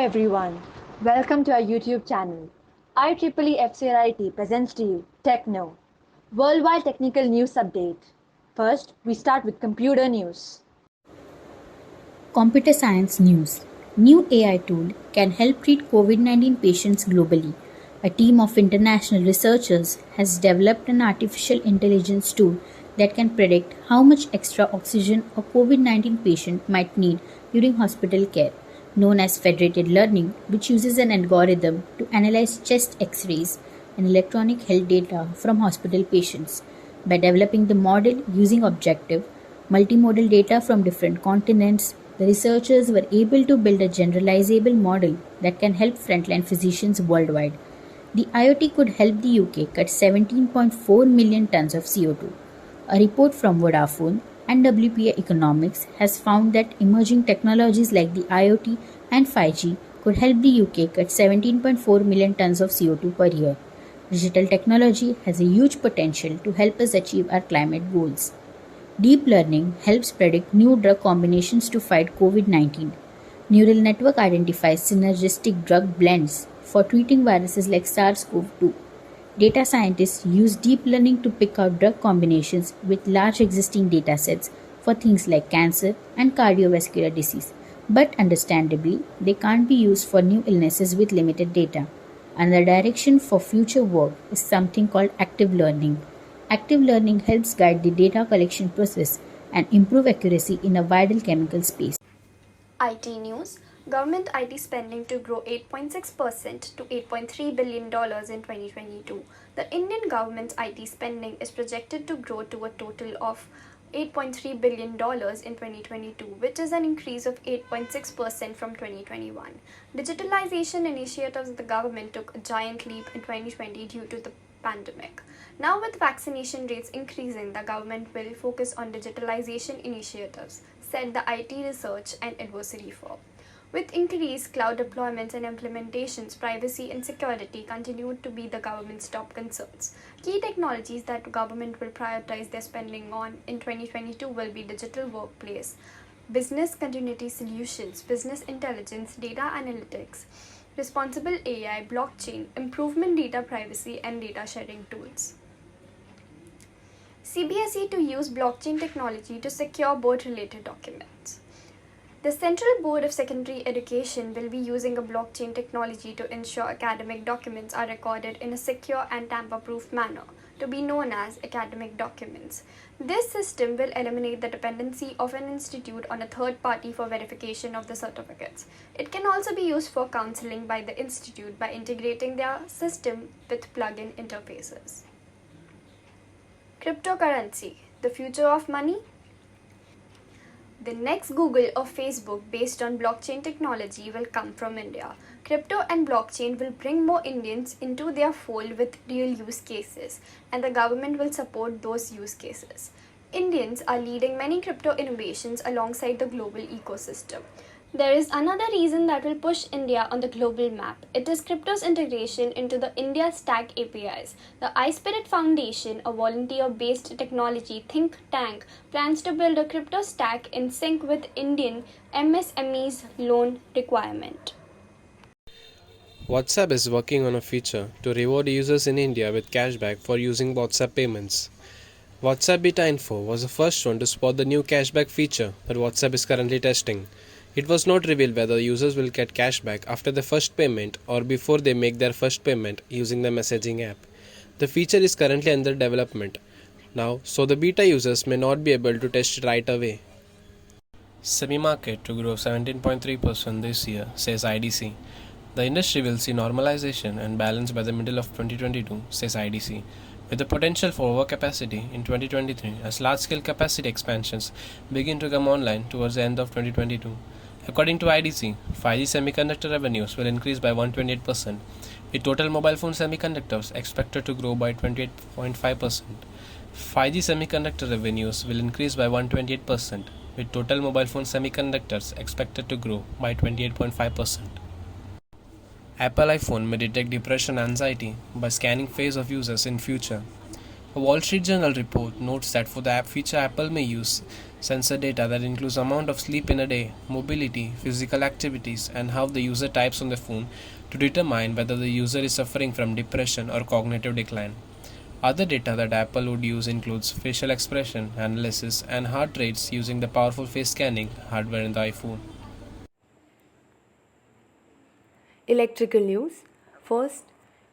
everyone, welcome to our YouTube channel. IEEE-FCRIT presents to you TECHKNOW, Worldwide Technical News Update. First, we start with computer news. Computer Science News. New AI tool can help treat COVID-19 patients globally. A team of international researchers has developed an artificial intelligence tool that can predict how much extra oxygen a COVID-19 patient might need during hospital care, known as federated learning, which uses an algorithm to analyze chest X-rays and electronic health data from hospital patients. By developing the model using objective, multimodal data from different continents, the researchers were able to build a generalizable model that can help frontline physicians worldwide. The IoT could help the UK cut 17.4 million tons of CO2. A report from Vodafone and WPA Economics has found that emerging technologies like the IoT and 5G could help the UK cut 17.4 million tons of CO2 per year. Digital technology has a huge potential to help us achieve our climate goals. Deep learning helps predict new drug combinations to fight COVID-19. Neural network identifies synergistic drug blends for treating viruses like SARS-CoV-2. Data scientists use deep learning to pick out drug combinations with large existing datasets for things like cancer and cardiovascular disease. But understandably, they can't be used for new illnesses with limited data. Another direction for future work is something called active learning. Active learning helps guide the data collection process and improve accuracy in a vital chemical space. IT news. Government IT spending to grow 8.6% to $8.3 billion in 2022. The Indian government's IT spending is projected to grow to a total of $8.3 billion in 2022, which is an increase of 8.6% from 2021. Digitalization initiatives of the government took a giant leap in 2020 due to the pandemic. Now, with vaccination rates increasing, the government will focus on digitalization initiatives, said the IT research and advisory firm. With increased cloud deployments and implementations, privacy and security continue to be the government's top concerns. Key technologies that the government will prioritize their spending on in 2022 will be digital workplace, business continuity solutions, business intelligence, data analytics, responsible AI, blockchain, improvement data privacy, and data sharing tools. CBSE to use blockchain technology to secure board-related documents. The Central Board of Secondary Education will be using a blockchain technology to ensure academic documents are recorded in a secure and tamper-proof manner, to be known as academic documents. This system will eliminate the dependency of an institute on a third party for verification of the certificates. It can also be used for counseling by the institute by integrating their system with plug-in interfaces. Cryptocurrency, the future of money? The next Google or Facebook based on blockchain technology will come from India. Crypto and blockchain will bring more Indians into their fold with real use cases, and the government will support those use cases. Indians are leading many crypto innovations alongside the global ecosystem. There is another reason that will push India on the global map. It is crypto's integration into the India Stack APIs. The Ispirit Foundation, a volunteer-based technology think tank, plans to build a crypto stack in sync with Indian MSMEs' loan requirement. WhatsApp is working on a feature to reward users in India with cashback for using WhatsApp payments. WhatsApp Beta Info was the first one to spot the new cashback feature that WhatsApp is currently testing. It was not revealed whether users will get cashback after the first payment or before they make their first payment using the messaging app. The feature is currently under development now, so the beta users may not be able to test it right away. Semi-market to grow 17.3% this year, says IDC. The industry will see normalization and balance by the middle of 2022, says IDC, with the potential for overcapacity in 2023 as large-scale capacity expansions begin to come online towards the end of 2022. According to IDC, 5G semiconductor revenues will increase by 128%, with total mobile phone semiconductors expected to grow by 28.5%. 5G semiconductor revenues will increase by 128%, with total mobile phone semiconductors expected to grow by 28.5%. Apple iPhone may detect depression and anxiety by scanning face of users in future. A Wall Street Journal report notes that for the app feature Apple may use, Sensor data that includes amount of sleep in a day, mobility, physical activities, and how the user types on the phone to determine whether the user is suffering from depression or cognitive decline. Other data that Apple would use includes facial expression analysis and heart rates using the powerful face scanning hardware in the iPhone. Electrical news. First,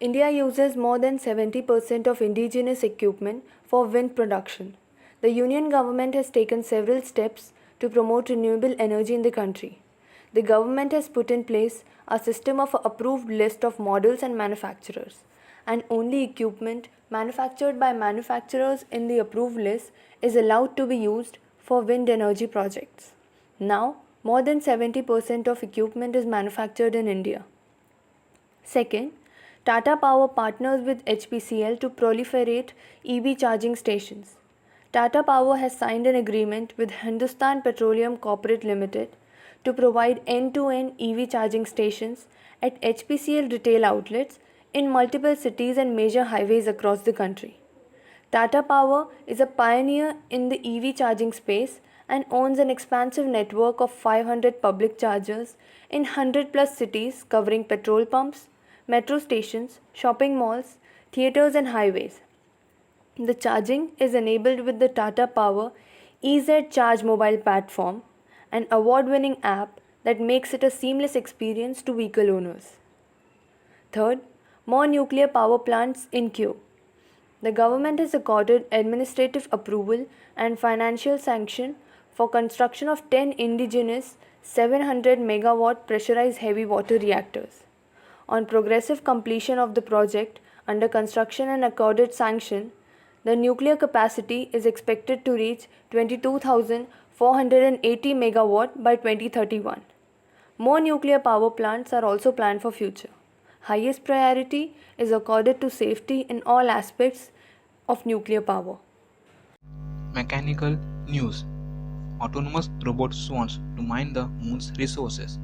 India uses more than 70% of indigenous equipment for wind production. The Union government has taken several steps to promote renewable energy in the country. The government has put in place a system of an approved list of models and manufacturers, and only equipment manufactured by manufacturers in the approved list is allowed to be used for wind energy projects. Now, more than 70% of equipment is manufactured in India. Second, Tata Power partners with Hpcl to proliferate EV charging stations. Tata Power has signed an agreement with Hindustan Petroleum Corporate Limited to provide end-to-end EV charging stations at Hpcl retail outlets in multiple cities and major highways across the country. Tata Power is a pioneer in the EV charging space and owns an expansive network of 500 public chargers in 100 plus cities covering petrol pumps, metro stations, shopping malls, theatres and highways. The charging is enabled with the Tata Power EZ Charge mobile platform, an award-winning app that makes it a seamless experience to vehicle owners. Third, more nuclear power plants in queue. The government has accorded administrative approval and financial sanction for construction of 10 indigenous 700 megawatt pressurized heavy water reactors. On progressive completion of the project under construction and accorded sanction, the nuclear capacity is expected to reach 22,480 megawatt by 2031. More nuclear power plants are also planned for future. Highest priority is accorded to safety in all aspects of nuclear power. Mechanical news. Autonomous robot swans to mine the moon's resources.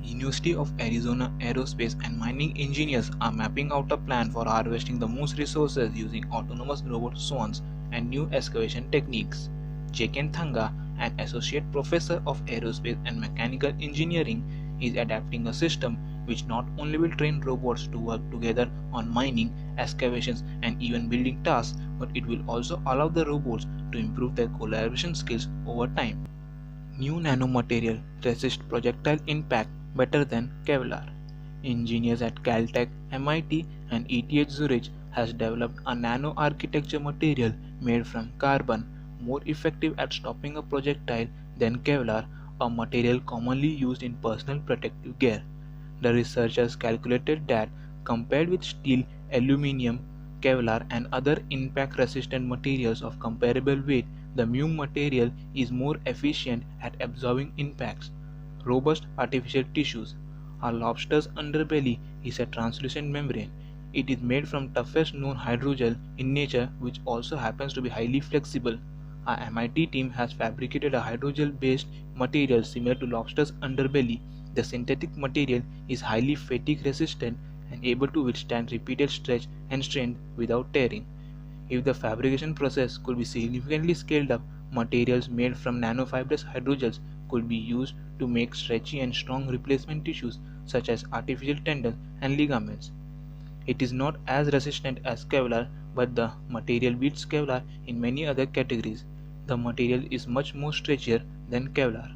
University of Arizona aerospace and mining engineers are mapping out a plan for harvesting the moon's resources using autonomous robot swans and new excavation techniques. Jeken Thanga, an associate professor of aerospace and mechanical engineering, is adapting a system which not only will train robots to work together on mining, excavations, and even building tasks, but it will also allow the robots to improve their collaboration skills over time. New nanomaterial resist projectile impact better than Kevlar. Engineers at Caltech, MIT, and ETH Zurich has developed a nano-architecture material made from carbon more effective at stopping a projectile than Kevlar, a material commonly used in personal protective gear. The researchers calculated that compared with steel, aluminum, Kevlar, and other impact-resistant materials of comparable weight, the new material is more efficient at absorbing impacts. Robust artificial tissues. A lobster's underbelly is a translucent membrane. It is made from toughest known hydrogel in nature, which also happens to be highly flexible. A MIT team has fabricated a hydrogel-based material similar to lobster's underbelly. The synthetic material is highly fatigue-resistant and able to withstand repeated stretch and strain without tearing. If the fabrication process could be significantly scaled up, materials made from nanofibrous hydrogels could be used to make stretchy and strong replacement tissues such as artificial tendons and ligaments. It is not as resistant as Kevlar, but the material beats Kevlar in many other categories. The material is much more stretchier than Kevlar.